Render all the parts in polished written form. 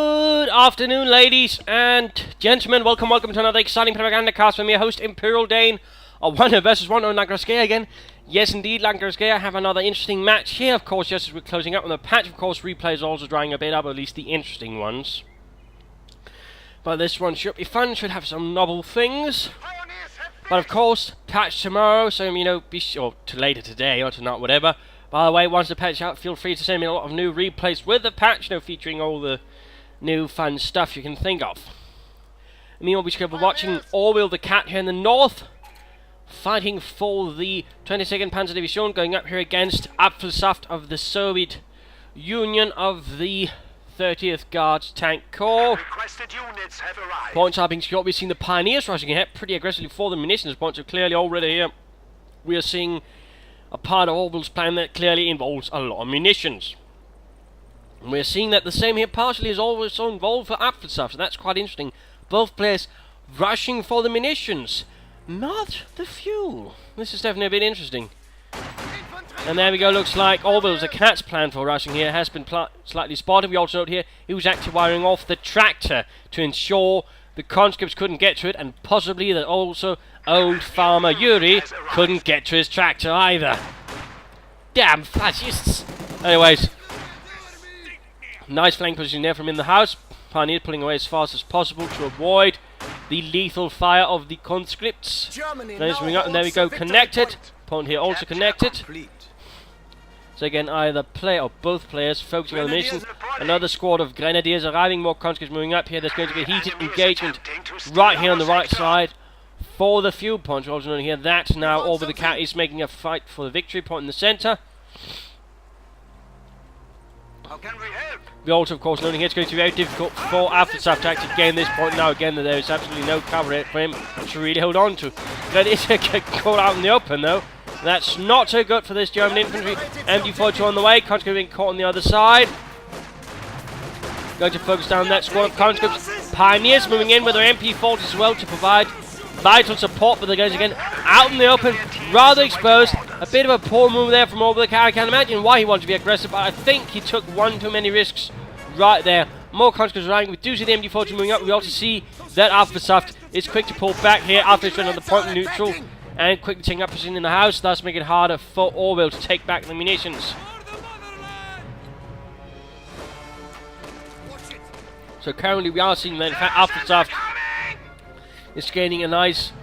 Good afternoon, ladies and gentlemen. Welcome to another exciting Propagandacast from your host, Imperial Dane, of 1 vs 1 on Langraskaya again. Yes, indeed, Langraskaya have another interesting match here, of course, just as we're closing up on the patch. Of course, replays are also drying a bit up, at least the interesting ones. But this one should be fun, should have some novel things. But of course, patch tomorrow, so, you know, be sure to later today or tonight, whatever. By the way, once the patch out, feel free to send me a lot of new replays with the patch, you know, featuring all the new fun stuff you can think of. Meanwhile, we should be watching Orville the cat here in the north, fighting for the 22nd Panzer Division, going up here against Apfelsaft of the Soviet Union of the 30th Guards Tank Corps. Points are being secured. We've seen the Pioneers rushing ahead pretty aggressively for the munitions points, so clearly already here we are seeing a part of Orville's plan that clearly involves a lot of munitions. And we're seeing that the same here partially is also involved for Apfelsaft, so that's quite interesting. Both players rushing for the munitions, not the fuel. This is definitely a bit interesting. And there we go, looks like Orville's the cat's plan for rushing here has been slightly spotted. We also note here he was actually wiring off the tractor to ensure the conscripts couldn't get to it, and possibly that also old farmer Yuri couldn't get to his tractor either. Damn fascists! Anyways, nice flank position there from in the house. Pioneer pulling away as fast as possible to avoid the lethal fire of the conscripts. Moving up, and there we go, connected. Point here also connected. So again, either player or both players focusing on the mission. Another squad of grenadiers arriving, more conscripts moving up here. There's going to be a heated engagement right here on the right side for the fuel point. We're also noting here that now Orville the cat is making a fight for the victory point in the centre. We also, of course, noting here it's going to be very difficult for Apfelsaft to actually gain this point now. Again, there is absolutely no cover for him to really hold on to. That is a call out in the open, though. That's not so good for this German infantry. MG42 on the way. Conscript being caught on the other side. Going to focus down that squad of conscripts. Pioneers moving in with their MP40 as well to provide vital support for the guys again. Out in the open, rather exposed. A bit of a poor move there from Orville the cat. I can't imagine why he wanted to be aggressive, but I think he took one too many risks right there. More conscripts arriving. We do see the MG42 moving up. We also see that Apfelsaft is quick to pull back here after he's run on the point of neutral, and quickly taking up position in the house, thus making it harder for Orville to take back the munitions. So currently we are seeing that in fact Apfelsaft is gaining a nice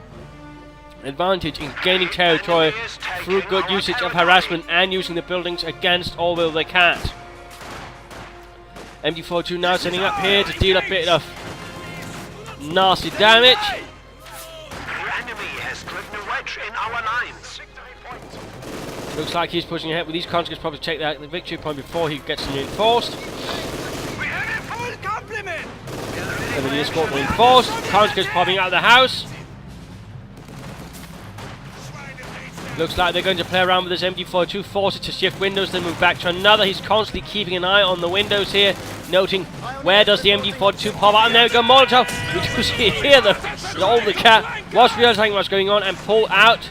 advantage in gaining territory through good usage of harassment and using the buildings against Orville the cat. MG42 now setting up here to deal a bit of nasty damage. In our lines. Looks like he's pushing ahead with these conscripts, probably take the victory point before he gets reinforced. We have a full complement. And then the escort reinforced. Conscripts popping out of the house. Looks like they're going to play around with this MG42, force it to shift windows, then move back to another. He's constantly keeping an eye on the windows here, noting where does the MG42 pop out. And there we go, Molotov. We do see here the Orville the cat was realizing what's going on and pull out.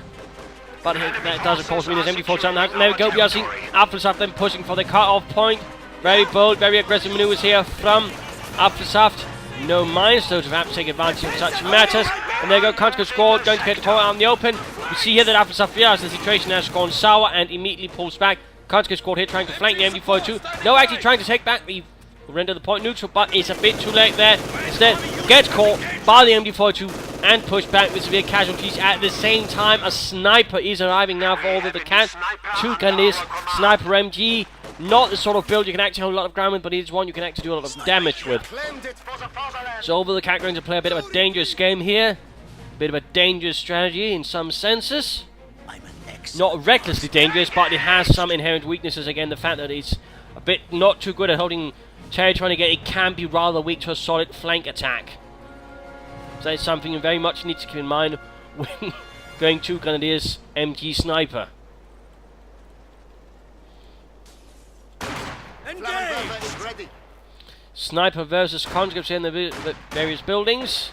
But that does, of course, mean there's MG42 on the house. And there we go, we are seeing Apfelsaft then pushing for the cut-off point. Very bold, very aggressive maneuvers here from Apfelsaft. No minds, though, to perhaps take advantage of such matters. And there you go, conscript squad going to get the call out in the open. We see here that Apfelsaft realizes the situation has gone sour and immediately pulls back. Conscript squad here trying to flank the MG42. No, actually trying to take back the render the point neutral, but it's a bit too late there. Instead, gets caught by the MG42 and pushed back with severe casualties. At the same time, a sniper is arriving now for Orville the cat. 2 gunners, sniper MG. Not the sort of build you can actually hold a lot of ground with, but it is one you can actually do a lot of damage with. So Orville the cat going to play a bit of a dangerous game here. A bit of a dangerous strategy in some senses. Not recklessly dangerous, but it has some inherent weaknesses. Again, the fact that it's a bit not too good at holding territory again, it can be rather weak to a solid flank attack. So that's something you very much need to keep in mind when going to Grenadiers MG Sniper. Sniper versus conscripts here in the various buildings.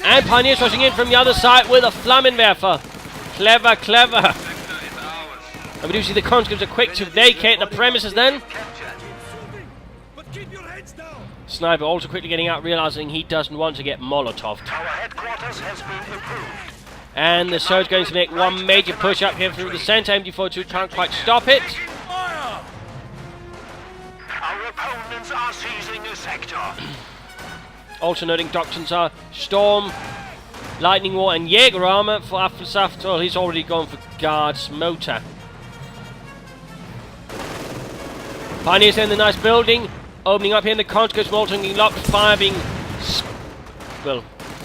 And Pioneers rushing in from the other side with a Flammenwerfer. Clever, clever. And we do see the conscripts are quick to vacate the premises then. Keep your heads down. Sniper also quickly getting out, realizing he doesn't want to get Molotoved. Our headquarters has been improved. And the Surge going to make one major push up here through the center. MG42 can't quite stop it. Fire! Our opponents are seizing a sector. Alternating doctrines are Storm, Lightning War, and Jaeger armor for Apfelsaft. Well, he's already gone for Guard's motor. Pioneers in the nice building, opening up here in the conscripts, molten being locked, fire being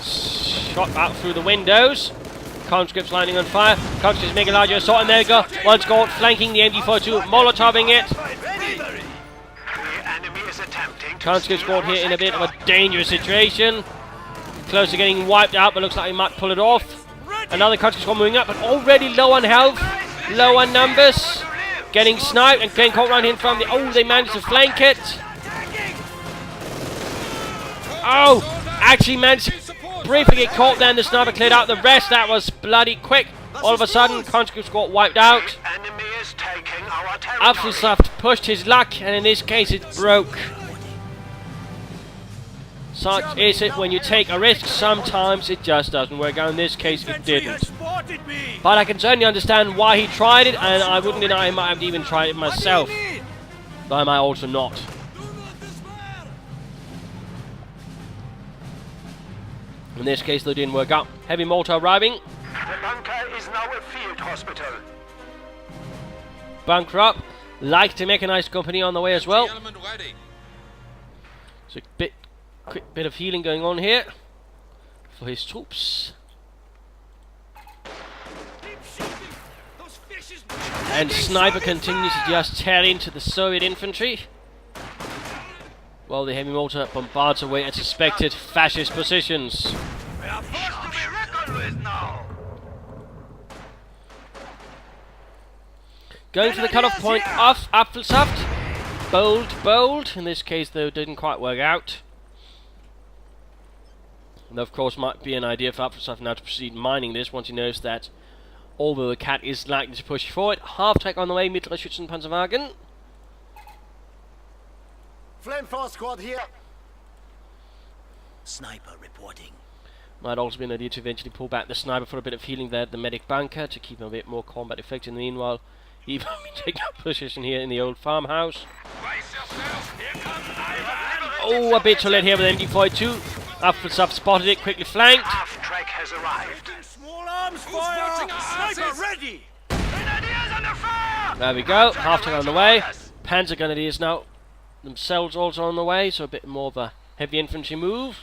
shot out through the windows. Conscripts lining on fire. Conscripts making a larger assault, and there we go. One score flanking the MG42, Molotoving it. The enemy is attempting to Conscripts steal squad our here in a bit of sector. a dangerous situation. Close to getting wiped out, but looks like he might pull it off. Another conscript squad moving up, but already low on health, low on numbers. Getting sniped and getting caught around here from the... Oh, they managed to flank it. Oh, actually managed to briefly get caught there, and the sniper cleared out the rest. That was bloody quick. All of a sudden, conscript squad wiped out. Enemy is taking our territory. Apfelsaft pushed his luck, and in this case it broke. Such is it when you take a risk. Sometimes it just doesn't work out. In this case it didn't. But I can certainly understand why he tried it, and I wouldn't deny I might have even tried it myself. But I might also not. In this case though, it didn't work out. Heavy mortar arriving. The bunker is now a field hospital. Bunker up. Like to mechanized company on the way as well. So quick bit of healing going on here for his troops. And Sniper continues to just tear into the Soviet infantry, while the heavy mortar bombards away at suspected fascist positions. We are forced to be reckoned with now. Going for the cut-off point of Apfelsaft. Bold. In this case, though, didn't quite work out. And of course, might be an idea for Apfelsaft now to proceed mining this once he knows that Orville the cat is likely to push forward. Half-track on the way, Mittlere Schützenpanzerwagen. Flame Force squad here. Sniper reporting. Might also be an idea to eventually pull back the sniper for a bit of healing there at the medic bunker to keep him a bit more combat effective. In the meanwhile, he will be taking up position here in the old farmhouse. Oh, a bit too late here with MG42. Apfelsaft spotted it, quickly flanked. Half-track has arrived. Small arms fire. Sniper ready. Grenadiers under fire! There we go, half-track on the way. Panzer Grenadiers now themselves also on the way, so a bit more of a heavy infantry move.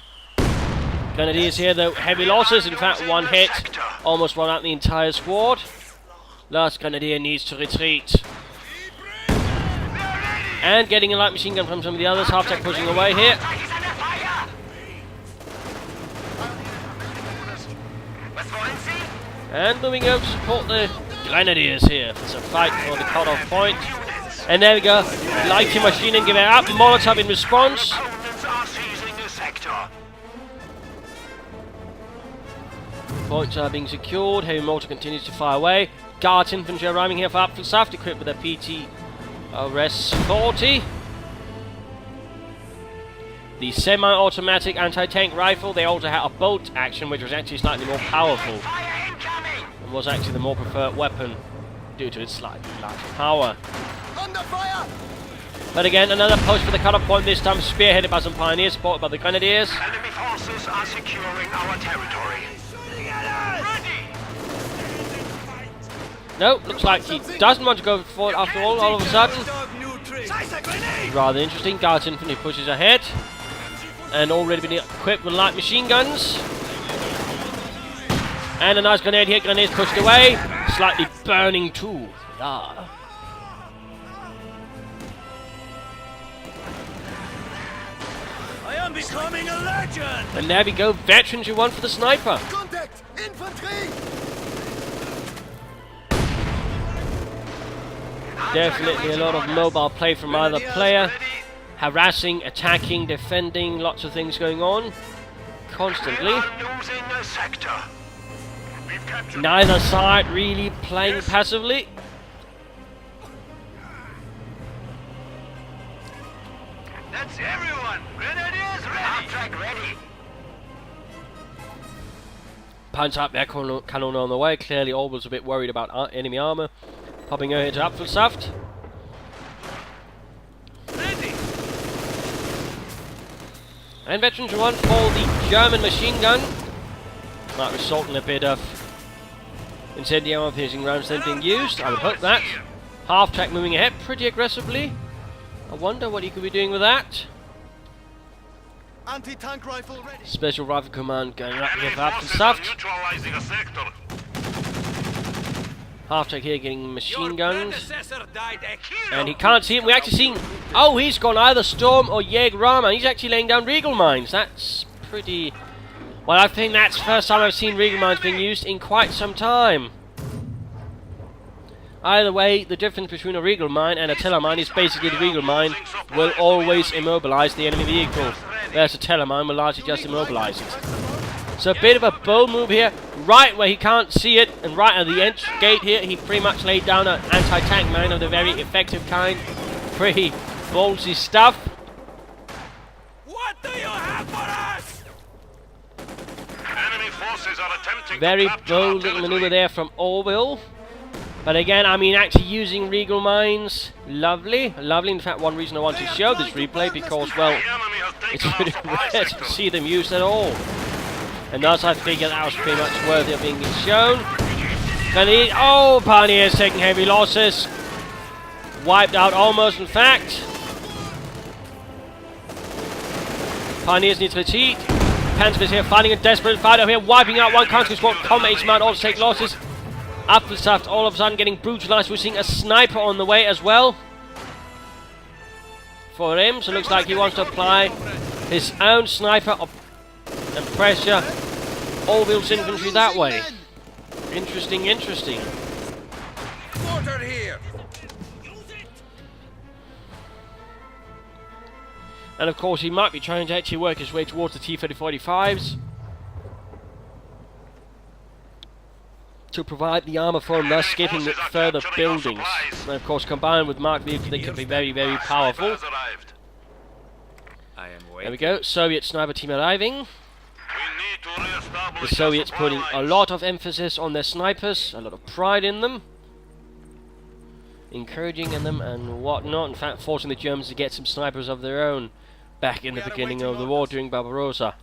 Grenadiers here though, heavy losses, in fact one hit, almost run out the entire squad. Last Grenadier needs to retreat. And getting a light machine gun from some of the others, half-track pushing away here. And moving over to support the Grenadiers here. It's a fight for the cut-off point. And there we go. Lighting machine and give it up. Molotov in response. Opponents are seizing a sector. Points are being secured. Heavy mortar continues to fire away. Guards infantry arriving here for Apfelsaft, equipped with a PT RS-40. The semi-automatic anti-tank rifle. They also had a bolt action, which was actually slightly more powerful. Fire incoming! And was actually the more preferred weapon due to its slightly larger power. Under fire. But again, another push for the cut-off point, this time spearheaded by some pioneers, supported by the Grenadiers. Enemy forces are securing our territory. Ready! No, looks like he doesn't want to go for it after all of a sudden. Rather interesting. Guards infantry pushes ahead. And already been equipped with light machine guns. And a nice grenade here. Grenades pushed away. Slightly burning too. Ah. I am becoming a legend. And there we go. Veterans you won for the sniper. Contact infantry. Definitely a lot of mobile play from either player. Harassing, attacking, defending, lots of things going on. Constantly. We are losing a sector. We've captured Neither side really playing passively. That's everyone. Grenadiers ready. Half-track ready. Panzerabwehrkanone on the way. Clearly, Orville's a bit worried about enemy armor. Popping over to Apfelsaft. Ready. And veterans run for the German machine gun. Might result in a bit of incendiary piercing rounds then being used. I would hope that. Half-track moving ahead pretty aggressively. I wonder what he could be doing with that. Anti-tank rifle ready. Special Rifle Command going up here for Apfelsaft. Neutralizing a sector. Half-track here getting machine guns. Predecessor died a hero. And he can't see him. We actually seen... Oh, he's gone either Storm or Jägerrama. He's actually laying down Regal Mines. That's pretty... Well, I think that's the first time I've seen Regal Mines being used in quite some time. Either way, the difference between a Regal Mine and a Teller Mine is basically the Regal Mine will always immobilize the enemy vehicle. Whereas a Teller Mine will largely just immobilize it. So a bit of a bold move here, right where he can't see it, and right at the entrance gate here, he pretty much laid down an anti-tank mine of the very effective kind. Pretty ballsy stuff. What do you have for us? Enemy forces are attempting Very to capture bold our little territory. maneuver there from Orville. But again, I mean, actually using Regal Mines, lovely, lovely. In fact, one reason I want to show this replay, because, well, The enemy has it's taken our really supply rare to sector. see them used at all. And thus I figured that was pretty much worthy of being shown. Oh, Pioneers taking heavy losses. Wiped out almost, in fact. Pioneers need to retreat. Panzers here fighting a desperate fight over here, wiping out one country squad. Combat might also take losses. Apfelsaft all of a sudden getting brutalized. We're seeing a sniper on the way as well for him. So it looks like he wants to apply his own sniper and pressure Orville's infantry that way. Interesting, interesting. Mortar here. And of course he might be trying to actually work his way towards the T-3045s to provide the armor for him, thus skipping further buildings. And of course combined with Mark vehicles they could be very, very powerful. Snipers arrived. I am There waiting. we go, Soviet sniper team arriving. We need to reestablish The Soviets our supply putting a lines. lot of emphasis on their snipers, a lot of pride in them, encouraging in them and whatnot. In fact, forcing the Germans to get some snipers of their own back in the beginning of the war during Barbarossa,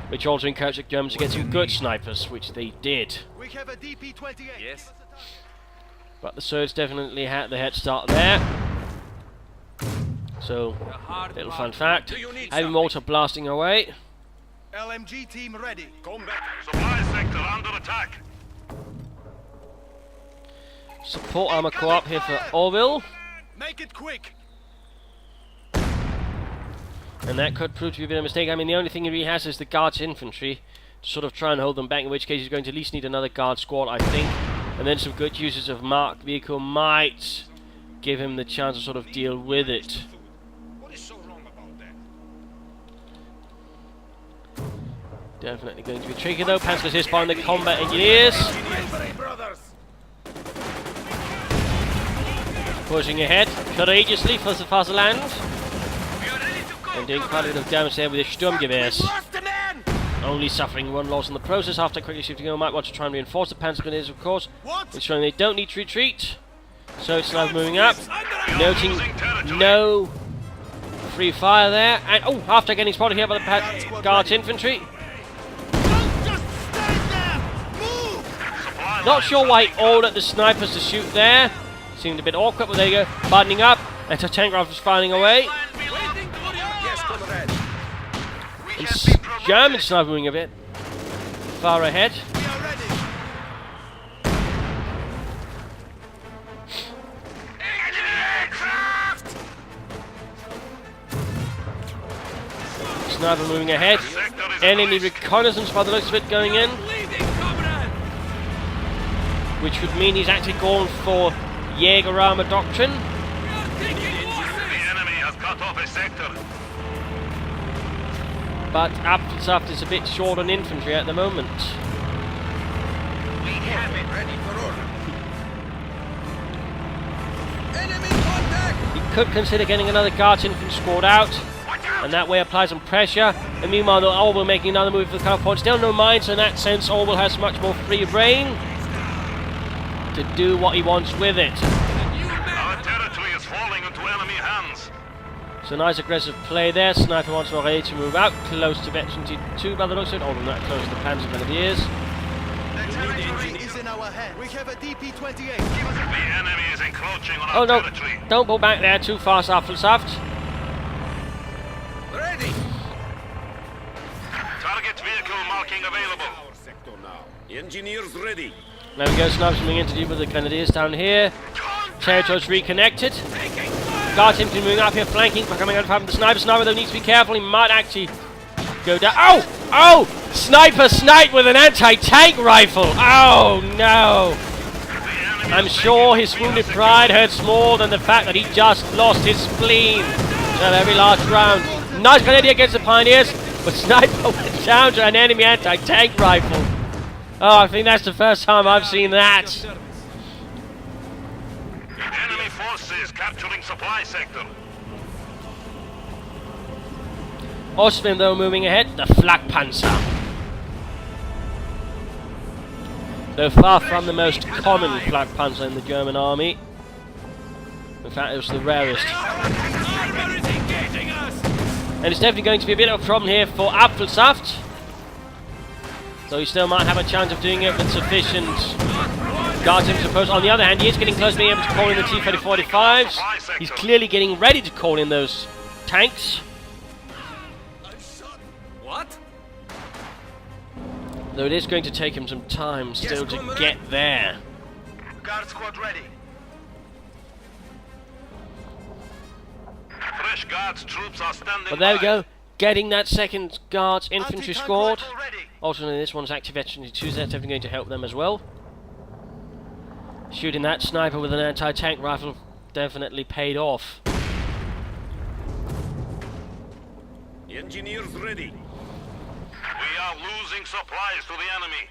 which also encouraged the Germans to get some good snipers, which they did. We have a DP-28. Yes. But the Soviets definitely had the head start there. So, little fun fact, heavy mortar blasting away. LMG team ready. Combat. Supply sector under attack. Support armor co-op here for Orville. Make it quick. And that could prove to be a bit of a mistake. I mean, the only thing he really has is the Guards infantry to sort of try and hold them back, in which case he's going to at least need another Guard squad, I think. And then some good uses of Mark vehicle might give him the chance to sort of deal with it. What is so wrong about that? Definitely going to be tricky though. Panzers here spawning the combat engineers. Brothers. Pushing ahead courageously for the fatherland. And doing quite a bit of damage there with the Sturmgewehrs. Lost the man. Only suffering one loss in the process after quickly shifting over. Might want to try and reinforce the Panzer Grenadiers, of course. What? Ensuring they don't need to retreat. So it's now moving up. Noting no free fire there. And oh, after getting spotted here by the Guards infantry. Don't just stand there. Move. Supply Not lines sure are why being all ordered the snipers to shoot there. Seemed a bit awkward, but there you go. Buttoning up. And the tank rifles firing away. Waiting for you. Yes, comrade. And German sniper moving a bit far ahead. We are ready. Sniper moving ahead. Enemy reconnaissance by the looks of it going in. Leading, comrade. Which would mean he's actually gone for Jägerrama doctrine. We are taking losses. The enemy has cut off a sector. But Apfelsaft is a bit short on infantry at the moment. We have it. Ready for order. Enemy contact. He could consider getting another Guards infantry squad out, and that way apply some pressure. And meanwhile, Orville making another move for the cut-off point. Still no mines, so in that sense, Orville has much more free reign to do what he wants with it. Our territory is falling into enemy hands. So nice aggressive play there. Sniper once more ready to move out, close to Veteran T2 by the looks of it, although not close to the Panzer Grenadiers. The territory is in our hands. We have a DP-28. The enemy is encroaching on our Oh no, territory. don't pull back there too fast, Apfelsaft. Ready! Target vehicle marking available. Our sector now. Engineers ready. There we go, snipers moving in to deal with the Grenadiers down here. Territories reconnected. Guards infantry moving up here, flanking, coming out from the sniper. Sniper though needs to be careful, he might actually go down. Oh! Oh! Sniper sniped with an anti-tank rifle! Oh no! I'm sure his wounded pride hurts more than the fact that he just lost his spleen to a very large round. Nice grenadier against the Pioneers, but Sniper went down to an enemy anti-tank rifle. Oh, I think that's the first time I've seen that. Enemy forces capturing supply sector. Ostwind though moving ahead, the Flak Panzer. Though far from the most common Flak Panzer in the German army. In fact, it was the rarest. Armor is engaging us! And it's definitely going to be a bit of a problem here for Apfelsaft. Though he still might have a chance of doing it with sufficient guards in suppose. On the other hand, he is getting close to being able to call in the T-3045s. He's clearly getting ready to call in those tanks. What? Though it is going to take him some time still to get there. Guard squad ready. Fresh guards troops are standing But there we by. go, getting that second Guards infantry Anti-tank squad. rifle ready. Also, this one's active veteran 2, so that's definitely going to help them as well. Shooting that sniper with an anti-tank rifle definitely paid off. Engineers ready. We are losing supplies to the enemy.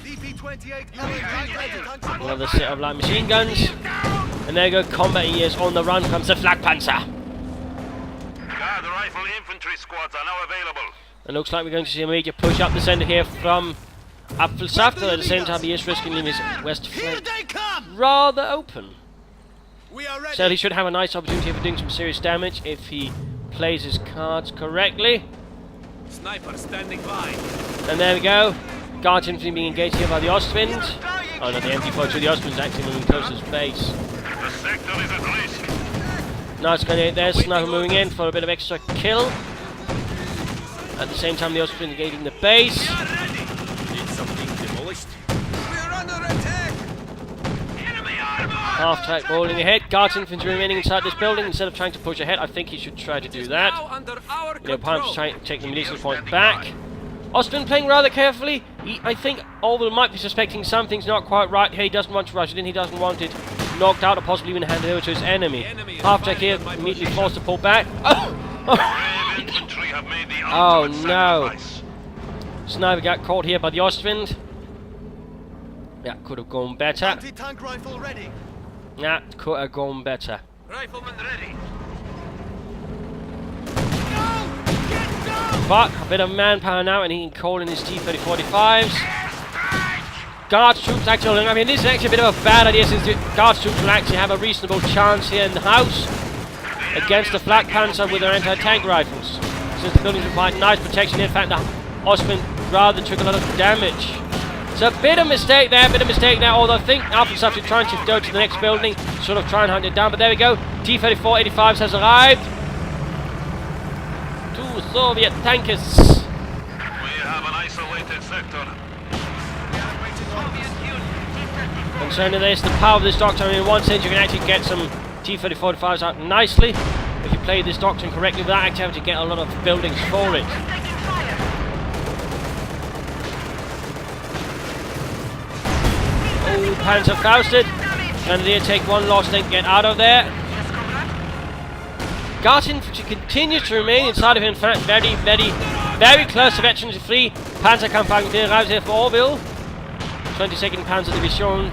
DP-28. Another set of light machine guns. And there you go, combat years on the run comes the Flak Panzer. Guard rifle infantry squads are now available. And looks like we're going to see a major push up the centre here from Apfelsaft, but at the same time he is risking his west Here flank they come. rather open. We are ready. So he should have a nice opportunity for doing some serious damage if he plays his cards correctly. Sniper standing by. And there we go. Guards infantry being engaged here by the Ostwind. Oh no, the MT-42, the Ostwind's actually moving close to his base. The sector is at risk. Nice grenade there, sniper moving in for a bit of extra kill. At the same time the Ostwind engaging the base. Need something demolished. We're under attack. Enemy armor! Half-track rolling ahead. Guards infantry remaining inside this building instead of trying to push ahead. I think he should try to do that. Now under our You know, control. perhaps trying to take the militia point back. Ostwind playing rather carefully. I think Orville might be suspecting something's not quite right here. He doesn't want to rush it in. He doesn't want it knocked out or possibly even handed over to his enemy. Half-track here, immediately forced to pull back. Oh! Infantry have made the Oh, ultimate no. sacrifice. Sniper got caught here by the Ostwind. Yeah, could have gone better. Anti-tank rifle ready. Yeah, could have gone better. Riflemen ready. But a bit of manpower now, and he can call in his T-3045s. Guards troops actually, I mean, this is actually a bit of a bad idea since the Guards troops will actually have a reasonable chance here in the house against the Flak Panzer with their anti-tank rifles. Since the buildings provide nice protection, in fact, the Ostwind rather took a lot of damage. So a bit of mistake there, although I think Apfelsaft is trying to go to the next building, sort of try and hunt it down, but there we go. T-3485s has arrived. Two Soviet tankers. We have an isolated sector. Concerning this, the power of this doctrine, in one sense you can actually get some T-3045s out nicely if you play this doctrine correctly without actually having to get a lot of buildings for it. Oh, Panzer Fausted. Grenadier take one loss, then get out of there. Guards infantry continues to remain inside of him, in fact, very close to veteran free. Panzer Kampfwagen arrives here for Orville. 22nd Panzer Division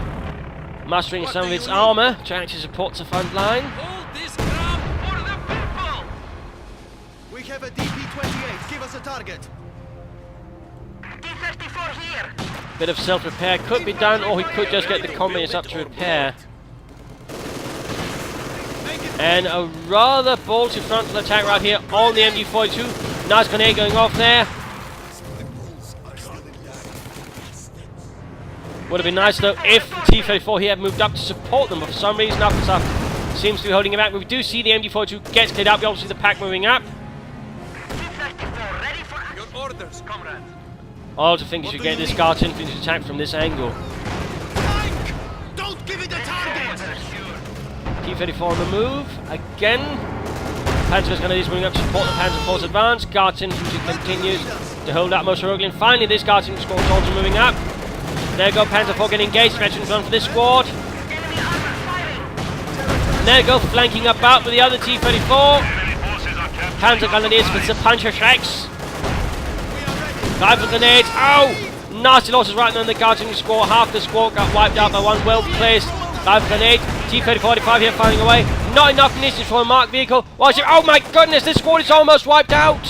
mustering some of its armour to actually support the front line. Hold this ground for the people! We have a DP-28. Give us a target. T-34 here. Bit of self-repair could be done, or he could just get the communists up to repair. And a rather ballsy frontal attack right here on the MG42. Nice grenade going off there. Would have been nice though if the T-34 here had moved up to support them, but for some reason Apfelsaft seems to be holding it back. But we do see the MG42 gets cleared up. We also see the pack moving up. T-34 ready for action. Your orders, comrade. I also think you should get this Guards infantry attack from this angle. Tank! Don't give it a target! T-34 on the move again. Panzer Grenadiers moving up to support the Panzer Force advance. Guards infantry continues to hold up most heroically. And finally, this Guards infantry squad is also moving up. There you go, Panzer 4 getting engaged. Veterans run for this squad. And there you go, flanking about with the other T-34. Panzer Grenadiers with the puncher tracks. Rifle grenades. Oh! Nasty losses right now in the Guards infantry squad. Half the squad got wiped out by one well-placed rifle grenade. T-3045 here firing away. Not enough munitions for a marked vehicle. Oh my goodness, this squad is almost wiped out.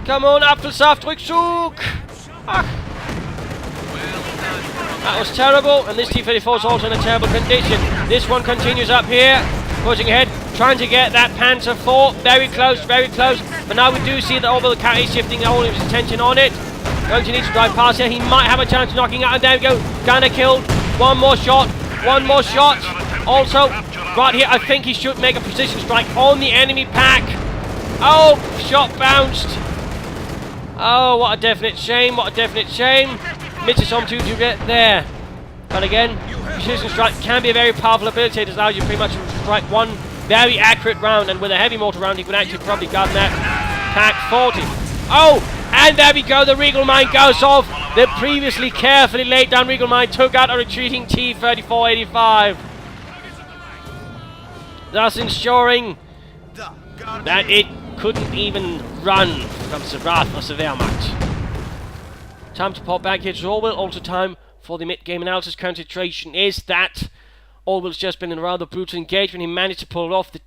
Come on, Apfelsaft, Rückzug. Ah. That was terrible, and this T-34 is also in a terrible condition. This one continues up here, pushing ahead, trying to get that Panzer 4. Very close, very close. But now we do see that Orville is shifting all of his attention on it. Going to need to drive past here. He might have a chance of knocking out, and there we go. Gunner killed. One more shot. One more shot. Also, right here, I think he should make a precision strike on the enemy pack. Oh, shot bounced. Oh, what a definite shame. What a definite shame. Misses on to get there. But again, precision strike can be a very powerful ability. It allows you pretty much to strike one very accurate round. And with a heavy mortar round, he could actually probably gun that pack 40. Oh, and there we go. The Regal Mine goes off. The previously carefully laid down Regal Mine took out a retreating T-3485. Thus ensuring that it couldn't even run from the wrath of the Wehrmacht. Time to pop back here to Orville. Also time for the mid-game analysis. Current situation is that Orville's just been in a rather brutal engagement. He managed to pull off the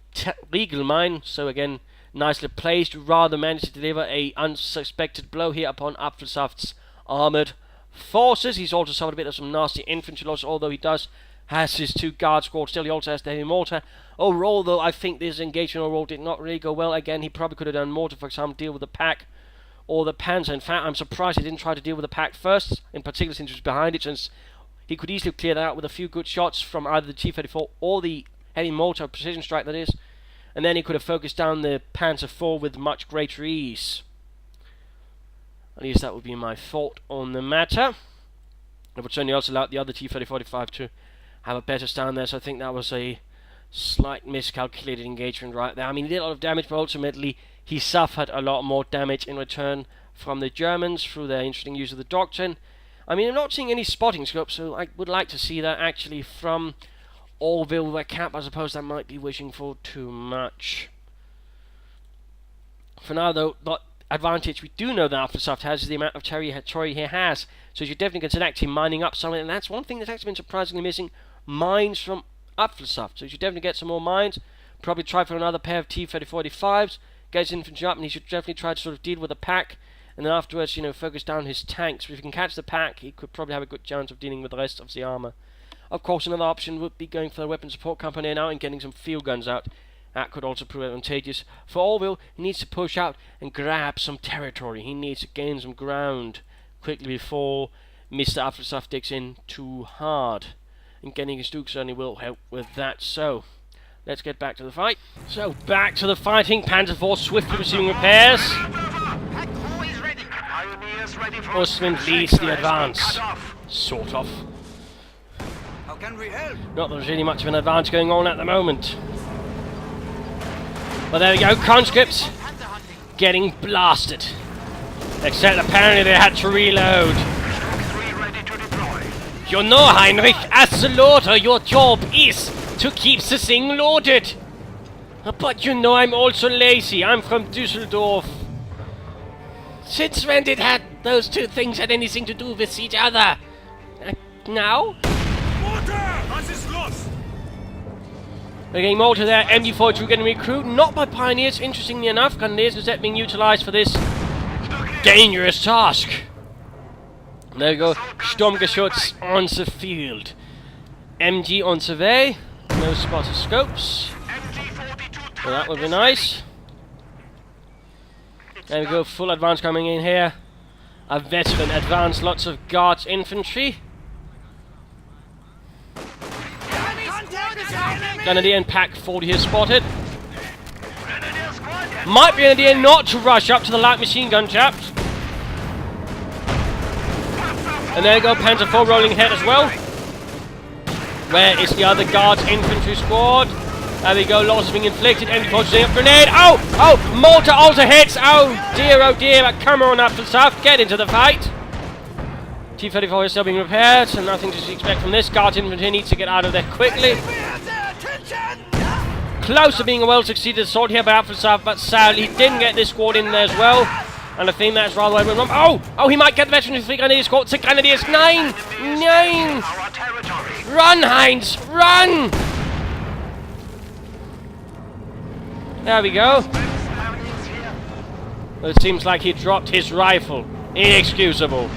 Regal Mine. So again, nicely placed. Rather managed to deliver a unsuspected blow here upon Apfelsaft's armoured forces. He's also suffered a bit of some nasty infantry loss, although he does has his two guard squad. Still, he also has the heavy mortar. Overall, though, I think this engagement overall did not really go well. Again, he probably could have done more to, for example, deal with the pack or the Panzer. In fact, I'm surprised he didn't try to deal with the pack first, in particular since he was behind it, since he could easily clear that out with a few good shots from either the T-34 or the heavy mortar precision strike, that is. And then he could have focused down the Panzer 4 with much greater ease. At least that would be my thought on the matter. It would certainly also allow the other T-3045 to have a better stand there, so I think that was a slight miscalculated engagement right there. I mean, he did a lot of damage, but ultimately he suffered a lot more damage in return from the Germans through their interesting use of the doctrine. I mean, I'm not seeing any spotting scope, so I would like to see that actually from Orville with a cap. I suppose that might be wishing for too much. For now, though, the advantage we do know that Apfelsaft has is the amount of territory he has. So you should definitely consider actually mining up something, and that's one thing that's actually been surprisingly missing: mines from Apfelsaft. So you should definitely get some more mines. Probably try for another pair of T-3045s. Get his infantry up, and he should definitely try to sort of deal with the pack. And then afterwards, you know, focus down his tanks. If he can catch the pack, he could probably have a good chance of dealing with the rest of the armour. Of course, another option would be going for the weapon support company now and getting some field guns out. That could also prove advantageous. For Orville, he needs to push out and grab some territory. He needs to gain some ground quickly before Mr. Apfelsaft digs in too hard. And getting his Duke certainly will help with that. So, let's get back to the fight. So, back to the fighting. Panzer 4 swiftly resuming repairs. Usman leads the advance. Sort of. How can we help? Not that there's really much of an advance going on at the moment. But there we go, conscripts getting blasted. Except apparently they had to reload. You know, Heinrich, as the loader, your job is to keep the thing loaded. But you know, I'm also lazy. I'm from Düsseldorf. Since when did those two things had anything to do with each other? now. Mortar! Was ist los? We're getting mortar there. MG42 getting recruited, not by pioneers, interestingly enough. Grenadiers is being utilised for this dangerous task. There we go. Sturmgeschütz on the field. MG on survey. No spotter scopes. Well, that would be nice. There we go. Full advance coming in here. A veteran advance. Lots of guards infantry. Grenadier and Pack 40 here spotted. Might be an idea not to rush up to the light machine gun, chaps. And there you go, Panzer IV rolling ahead as well. Where is the other guards infantry squad? There we go, losses being inflicted. Enemy forces up grenade. Oh! Oh! Mortar also hits! Oh dear, come on, Apfelsaft, get into the fight. T-34 is still being repaired, so nothing to expect from this. Guards infantry needs to get out of there quickly. Close to being a well-succeeded assault here by Apfelsaft, but sadly he didn't get this squad in there as well. And I think that's rather why we're wrong. Oh! Oh, he might get the veteran infantry grenadier squad. The grenadiers. 9! 9! Run, Heinz! Run! There we go. Well, it seems like he dropped his rifle. Inexcusable.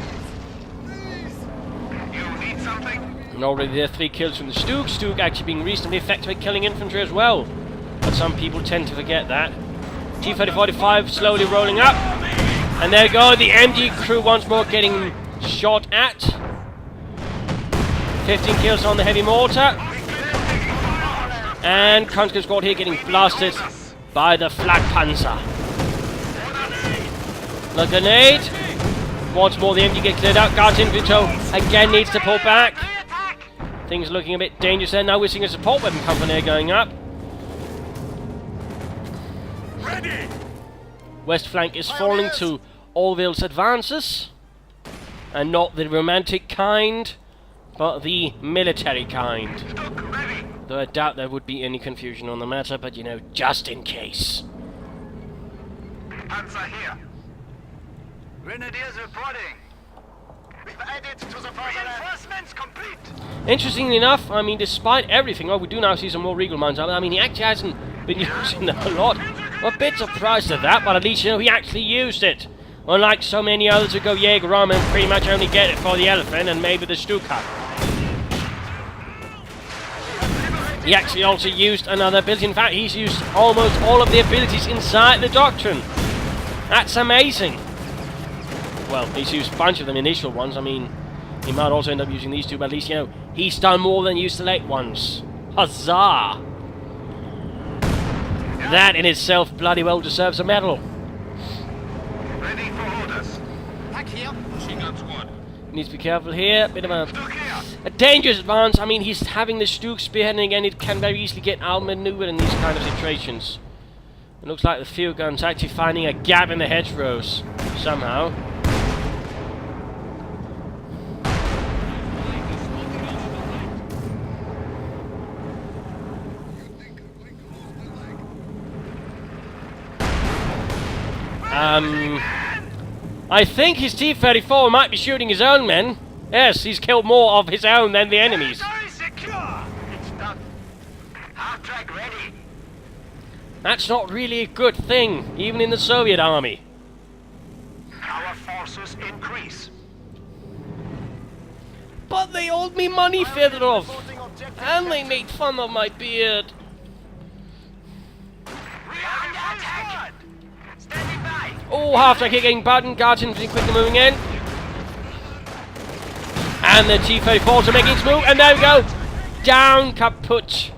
And already there are 3 kills from the Stug. Stug actually being reasonably effective at killing infantry as well. But some people tend to forget that. T-3045 slowly rolling up. And there you go, the MG crew once more getting shot at. 15 kills on the heavy mortar. And Kranzke squad here getting blasted by the Flak Panzer. The grenade. Once more the MG get cleared out. Guards infantry again needs to pull back. Things looking a bit dangerous there. Now we're seeing a support weapon company going up. Ready! West flank is falling to Orville's advances. And not the romantic kind, but the military kind. Though I doubt there would be any confusion on the matter, but you know, just in case. Panzer here. Grenadiers reporting. We've added to the reinforcements complete. Interestingly enough, I mean, despite everything, well, we do now see some more Regal mines. I mean, he actually hasn't been using them a lot. I'm a bit surprised at that, but at least, you know, he actually used it. Unlike so many others who go Jaeger armor and pretty much only get it for the Elephant and maybe the Stuka. He actually also used another ability. In fact, he's used almost all of the abilities inside the Doctrine. That's amazing. Well, he's used a bunch of them, initial ones. I mean, he might also end up using these two, but at least, you know, he's done more than used the late ones. Huzzah! That in itself bloody well deserves a medal. Ready for orders. Back here. Machine gun squad. Needs to be careful here. Bit of a dangerous advance. I mean, he's having the Stug spearheading again. It can very easily get outmaneuvered in these kind of situations. It looks like the field gun's actually finding a gap in the hedgerows somehow. I think his T-34 might be shooting his own men. Yes, he's killed more of his own than the enemy's. Secure. It's done. Half track ready. That's not really a good thing, even in the Soviet army. Our forces increase. But they owed me money, Fedorov. And they made fun of my beard. We are under attack. Standing by. Oh, half-track here getting buttoned. Guards infantry quickly moving in. And the T-34s are making its move. And there we go. Down, kaput.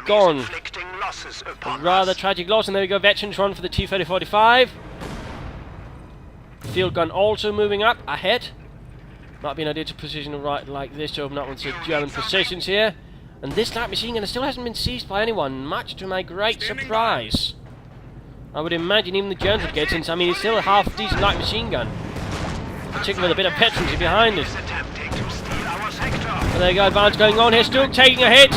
Gone. Inflicting losses upon Rather us. tragic loss. And there we go. Veterans run for the T-3045. Field gun also moving up ahead. Might be an idea to position it right like this to open up onto the German positions here. And this light machine gun still hasn't been seized by anyone, much to my great surprise. I would imagine even the Germans would get it, since, I mean, it's still a half-decent light machine gun. Particularly with a bit of veterancy behind it. Attempting to steal our sector. And there you go, advance going on here, still taking a hit.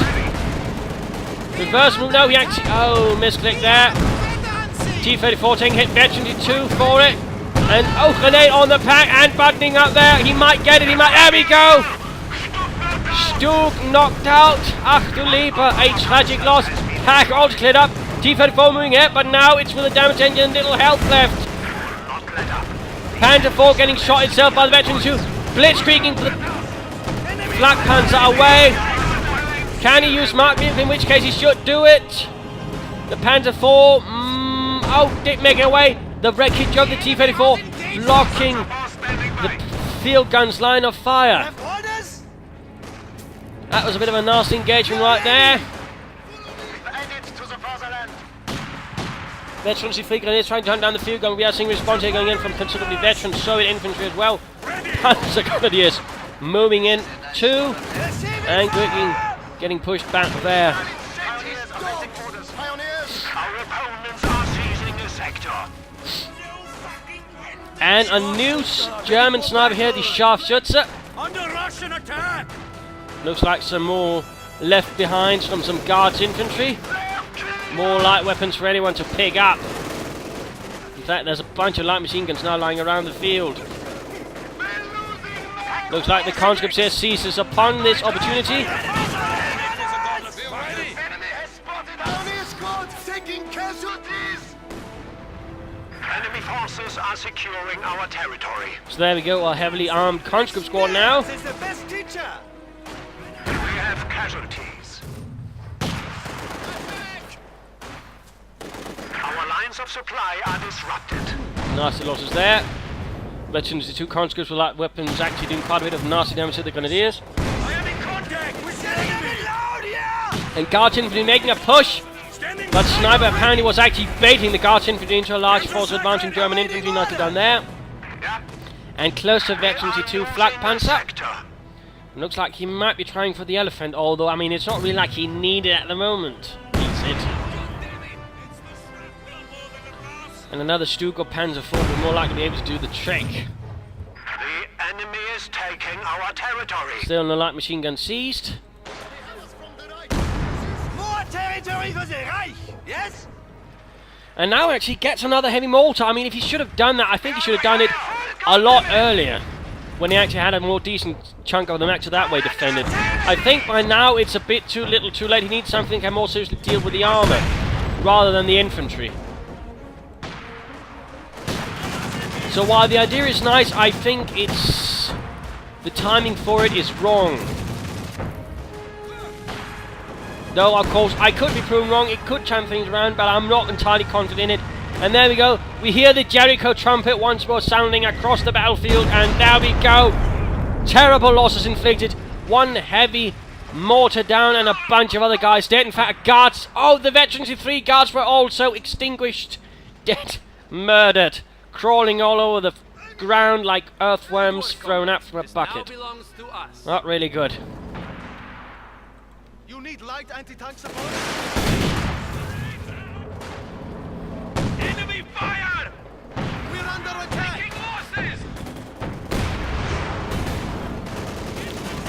Reverse move, no, he actually, oh, misclick there. T-34 taking hit, veterancy 2 for it. And, oh, grenade on the pack and buttoning up there. He might get it, he might, there we go. Duke knocked out. Ach du Lieber, a tragic loss. Pack also cleared up. T-34 moving ahead, but now it's with a damaged engine and little health left. Panther 4 getting shot itself by the veterans who blitzkrieging the Flak Panzer away. Can he use Mark vehicle, in which case he should do it. The Panther 4, didn't make it away. The wreckage of the T-34 blocking the field gun's line of fire. That was a bit of a nasty engagement right there. Veterans who fleet grenadiers trying to hunt down the field gun. We are seeing response here going in from considerably veteran Soviet infantry as well. Panzer grenadiers moving in too, and getting pushed back there. And a new German sniper here, the Scharfschütze. Under Russian attack! Looks like some more left behind from some Guards infantry. More light weapons for anyone to pick up. In fact, there's a bunch of light machine guns now lying around the field. Looks like the conscripts here seizes upon this opportunity. Enemy forces are securing our territory. So there we go, a heavily armed conscript squad now. We have casualties. Our lines of supply are disrupted. Nasty losses there. Veterans, the two conscripts with light weapons actually doing quite a bit of nasty damage to the grenadiers. I am in contact with enemy! And Guards infantry making a push. But Sniper apparently was actually baiting the Guards infantry into a large force of advancing German infantry. Nicely done there. And close to veterans, the two Flak Panzer. Looks like he might be trying for the elephant, although, I mean, it's not really like he needs it at the moment. Needs it. And another Stuka Panzer IV will more likely be able to do the trick. The enemy is taking our territory. Still no light machine gun seized. More territory for the Reich! Yes? And now actually gets another heavy mortar. I mean, if he should have done that, I think he should have done it a lot earlier, when he actually had a more decent chunk of the match that way defended. I think by now it's a bit too little too late. He needs something that can more seriously deal with the armour, rather than the infantry. So while the idea is nice, I think the timing for it is wrong. Though, of course, I could be proven wrong, it could turn things around, but I'm not entirely confident in it. And there we go, we hear the Jericho trumpet once more sounding across the battlefield, and there we go. Terrible losses inflicted, one heavy mortar down and a bunch of other guys dead. In fact, guards, the veterans of 3 guards were also extinguished, dead, murdered, crawling all over the ground like earthworms thrown up from a bucket. Not really good. You need light anti-tank support? Enemy fire! We're under attack!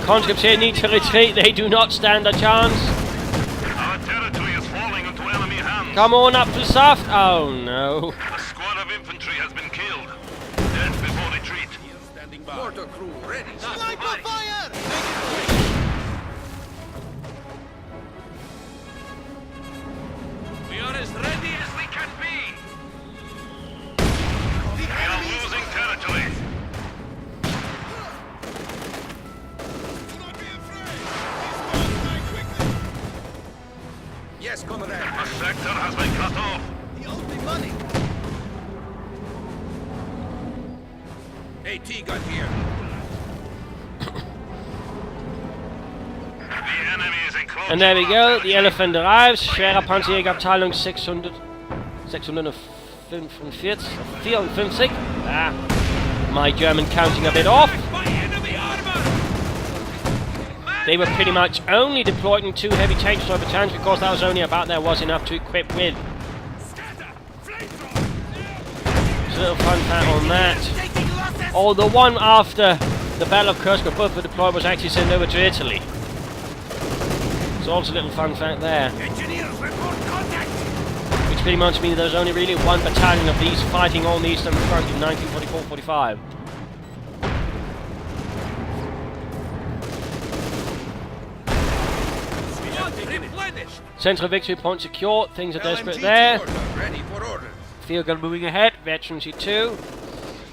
Conscripts here need to retreat, they do not stand a chance. Our territory is falling into enemy hands. Come on, Apfelsaft! Oh no. A squad of infantry has been killed. Dead before retreat. Standing by. Mortar crew ready. Sniper fire! We are as ready as we can be. We are losing territory. Yes, Commandant. A sector has been cut off. He owed me money. AT gun here. The enemy is encroaching. And there we go, the elephant arrives. Schwerer Panzerjägerabteilung 645. My German counting a bit off. By enemy armor! They were pretty much only deployed in 2 heavy tank sniper battalions because that was only about there was enough to equip with. Just a little fun fact on that. The one after the Battle of Kursk, where both were deployed, was actually sent over to Italy. So also a little fun fact there. Engineers report contact! Which pretty much means there's only really 1 battalion of these fighting on the Eastern Front in 1944-45. replenished. Central victory point secure. Things are desperate LMT there. Ready for orders. Field gun moving ahead. Veterans E2.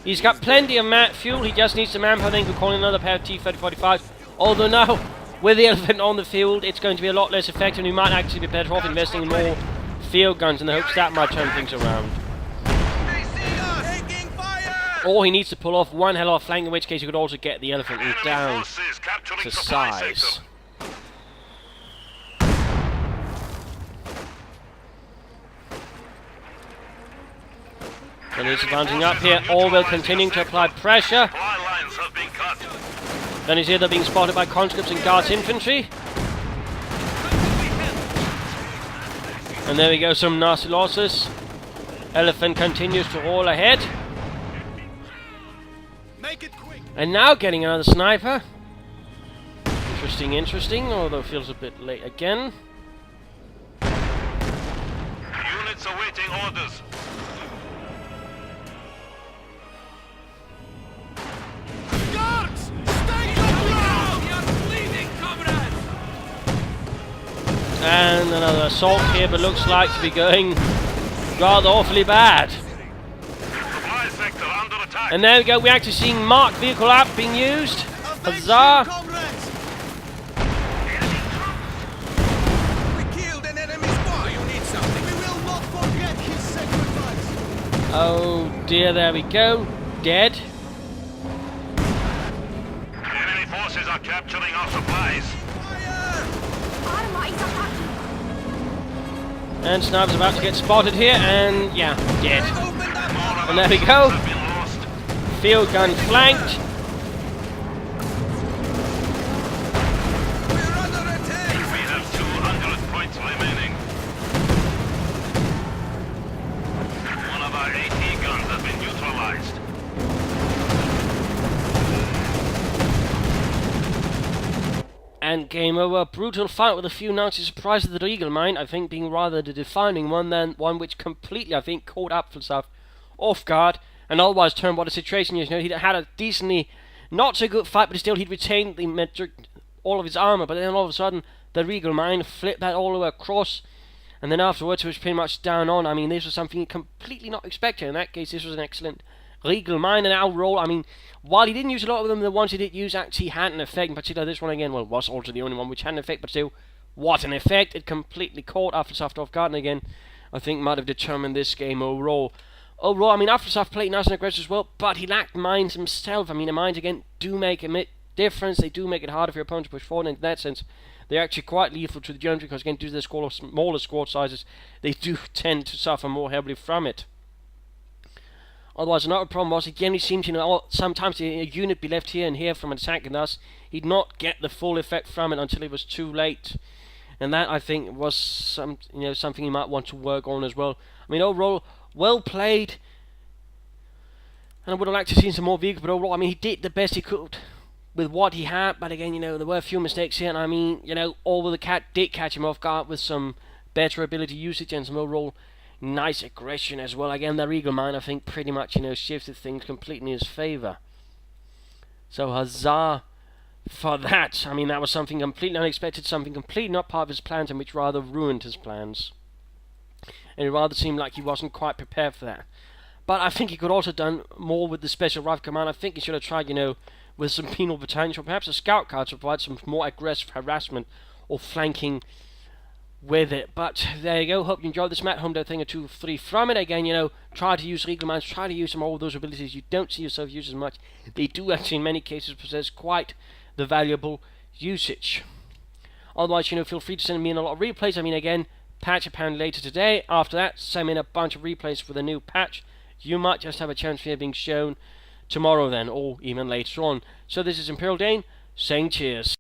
He's got plenty of fuel. He just needs some manpower. Then he can call in another pair of T-3045. Although now, with the elephant on the field, it's going to be a lot less effective. And we might actually be better off investing in more field guns in the hopes that might turn things around. They see us. Taking fire. Or he needs to pull off one hell of a flank, in which case he could also get the elephant Enemy down forces capturing to supply size. sector. And he's advancing up here. Orville continuing to apply pressure. Supply lines have been cut. Then he's here, they're being spotted by conscripts and guards infantry. And there we go, some nasty losses. Elephant continues to roll ahead. Make it quick. And now getting another sniper. Interesting, although it feels a bit late again. Units awaiting orders. Guards, stay your ground. You're bleeding, comrades. And another assault here, but looks like to be going rather awfully bad. Supply sector under attack. And there we go, we're actually seeing marked vehicle app being used. Avenge Huzzah! you, comrades. We killed an enemy spy. You need something. We will not forget his sacrifice. Oh dear, there we go. Dead. Enemy forces are capturing our supplies. Fire. And Snub's about to get spotted here, and yeah, dead. Open up. And there we go. Have been lost. Field gun flanked. We're under attack. We have 200 points remaining. One of our AT guns has been neutralized. And game over. Brutal fight with a few nasty surprises at the Eagle Mine, I think being rather the defining one than one which completely, I think, caught Apfelsaft off guard and otherwise turned what a situation is. You know, he had a decently not so good fight, but still he'd retained all of his armor, but then all of a sudden the Regal Mine flipped that all the way across, and then afterwards it was pretty much down on. I mean, this was something completely not expected. In that case, this was an excellent Regal Mine, and our roll, I mean, while he didn't use a lot of them, the ones he did use actually had an effect. In particular, this one again, well, was also the only one which had an effect, but still, what an effect. It completely caught Apfelsaft off guard, and again, I think might have determined this game overall. Overall, I mean, Apfelsaft played nice and aggressive as well, but he lacked mines himself. I mean, the mines, again, do make a difference. They do make it harder for your opponent to push forward, and in that sense, they're actually quite lethal to the Germans, because again, due to the smaller squad sizes, they do tend to suffer more heavily from it. Otherwise, another problem was he generally seemed to, sometimes a unit be left here and here from an attack, and thus he'd not get the full effect from it until it was too late. And that, I think, was something he might want to work on as well. I mean, overall, well played, and I would have liked to see some more vehicles, but overall, I mean, he did the best he could with what he had. But again, there were a few mistakes here, and I mean, although the cat did catch him off guard with some better ability usage and some overall nice aggression as well. Again, the Regal Mine, I think, pretty much, shifted things completely in his favour. So, huzzah for that. I mean, that was something completely unexpected, something completely not part of his plans, and which rather ruined his plans. And it rather seemed like he wasn't quite prepared for that. But I think he could also have done more with the Special Rifle Command. I think he should have tried, with some penal battalions, or perhaps a scout car to provide some more aggressive harassment or flanking with it. But there you go. Hope you enjoyed this match. Home a thing or two, three from it. Again, try to use Regal Mines, try to use some of those abilities you don't see yourself use as much. They do actually, in many cases, possess quite the valuable usage. Otherwise, feel free to send me in a lot of replays. I mean, again, patch apparently later today. After that, send me in a bunch of replays for the new patch. You might just have a chance for it being shown tomorrow then, or even later on. So this is Imperial Dane, saying cheers.